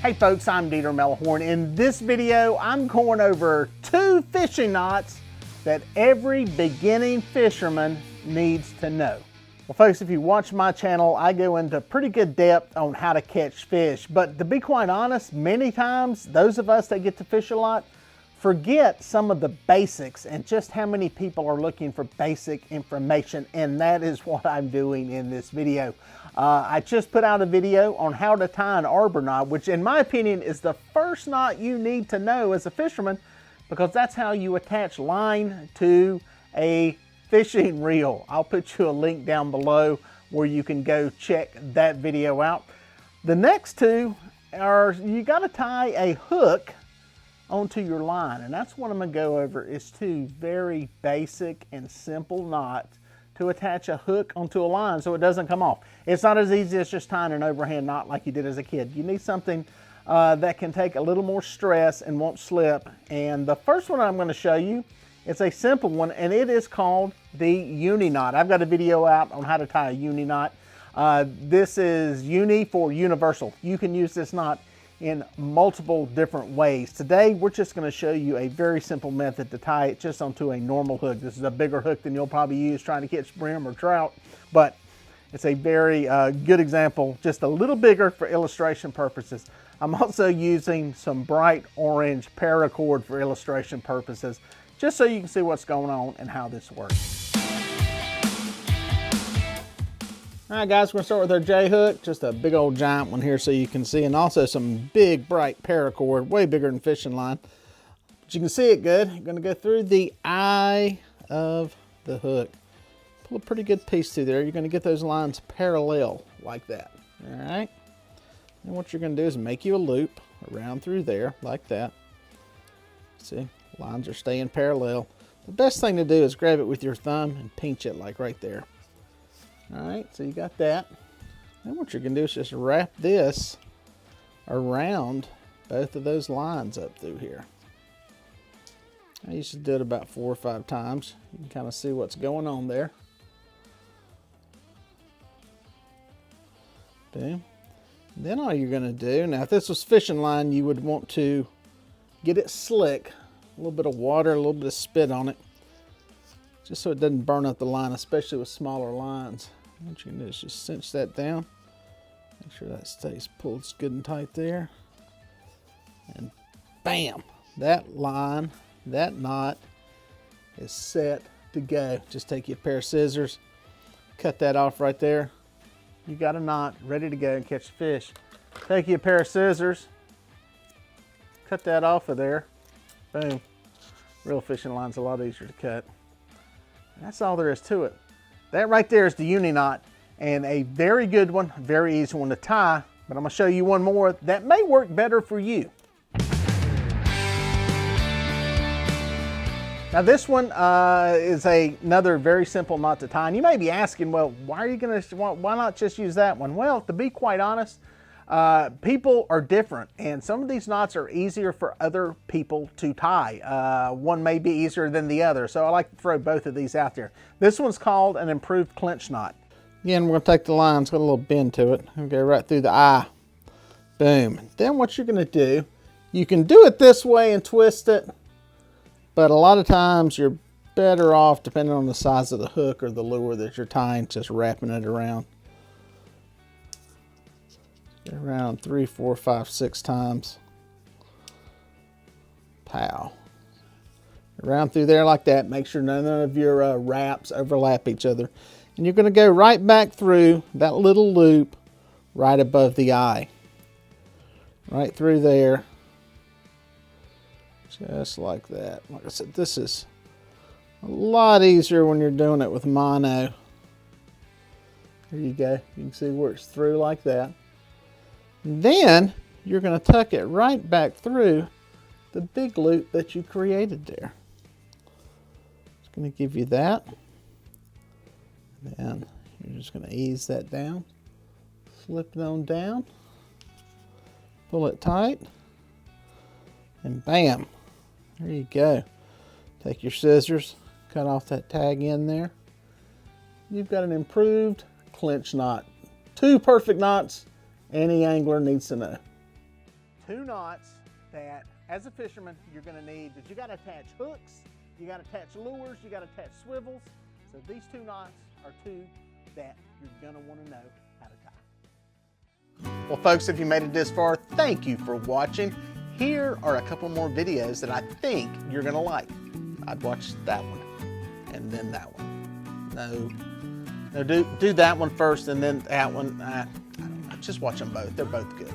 Hey folks, I'm Melhorn. In this video, I'm going over 2 fishing knots that every beginning fisherman needs to know. Well folks, if you watch my channel, I go into pretty good depth on how to catch fish. But to be quite honest, many times, those of us that get to fish a lot forget some of the basics and just how many people are looking for basic information. And that is what I'm doing in this video. I just put out a video on how to tie an arbor knot, which in my opinion is the first knot you need to know as a fisherman, because that's how you attach line to a fishing reel. I'll put you a link down below where you can go check that video out. The next two are, you got to tie a hook onto your line, and that's what I'm going to go over. Is 2 very basic and simple knots to attach a hook onto a line so it doesn't come off. It's not as easy as just tying an overhand knot like you did as a kid. You need something that can take a little more stress and won't slip. And the first one I'm going to show you, it's a simple one, and it is called the uni-knot. I've got a video out on how to tie a uni-knot. This is uni for universal. You can use this knot in multiple different ways. Today, we're just going to show you a very simple method to tie it just onto a normal hook. This is a bigger hook than you'll probably use trying to catch brim or trout, but it's a very good example, just a little bigger for illustration purposes. I'm also using some bright orange paracord for illustration purposes, just so you can see what's going on and how this works. All right guys, we're gonna start with our J hook, just a big old giant one here so you can see, and also some big bright paracord, way bigger than fishing line. But you can see it good. You're gonna go through the eye of the hook. Pull a pretty good piece through there. You're gonna get those lines parallel like that, all right? And what you're gonna do is make you a loop around through there like that. See, lines are staying parallel. The best thing to do is grab it with your thumb and pinch it like right there. All right, so you got that. Then what you're gonna do is just wrap this around both of those lines up through here. I used to do it about 4 or 5 times. You can kind of see what's going on there. Boom. Then all you're gonna do, now if this was fishing line, you would want to get it slick, a little bit of water, a little bit of spit on it, just so it doesn't burn up the line, especially with smaller lines. What you can do is just cinch that down. Make sure that stays pulled good and tight there. And bam! That line, that knot is set to go. Just take you a pair of scissors, cut that off right there. You got a knot ready to go and catch fish. Take you a pair of scissors, cut that off of there. Boom. Real fishing line's a lot easier to cut. That's all there is to it. That right there is the uni knot, and a very good one, very easy one to tie, but I'm gonna show you one more that may work better for you. Now this one is another very simple knot to tie, and you may be asking, well, why not just use that one? Well, to be quite honest, people are different, and some of these knots are easier for other people to tie. One may be easier than the other, so I like to throw both of these out there. This one's called an improved clinch knot. Again, we're gonna take the line, it's got a little bend to it, and go right through the eye. Boom. Then what you're gonna do, you can do it this way and twist it, but a lot of times you're better off, depending on the size of the hook or the lure that you're tying, just wrapping it around. Around 3, 4, 5, 6 times. Pow. Around through there like that. Make sure none of your wraps overlap each other. And you're going to go right back through that little loop right above the eye. Right through there. Just like that. Like I said, this is a lot easier when you're doing it with mono. There you go. You can see where it's through like that. Then you're going to tuck it right back through the big loop that you created there. It's going to give you that. Then you're just going to ease that down, slip it on down, pull it tight, and bam, there you go. Take your scissors, cut off that tag in there. You've got an improved clinch knot. 2 perfect knots any angler needs to know. two knots that, as a fisherman, you're gonna need, but you gotta attach hooks, you gotta attach lures, you gotta attach swivels. So these two knots are two that you're gonna wanna know how to tie. Well, folks, if you made it this far, thank you for watching. Here are a couple more videos that I think you're gonna like. I'd watch that one, and then that one. No, do that one first, and then that one. I don't know, just watch them both. They're both good.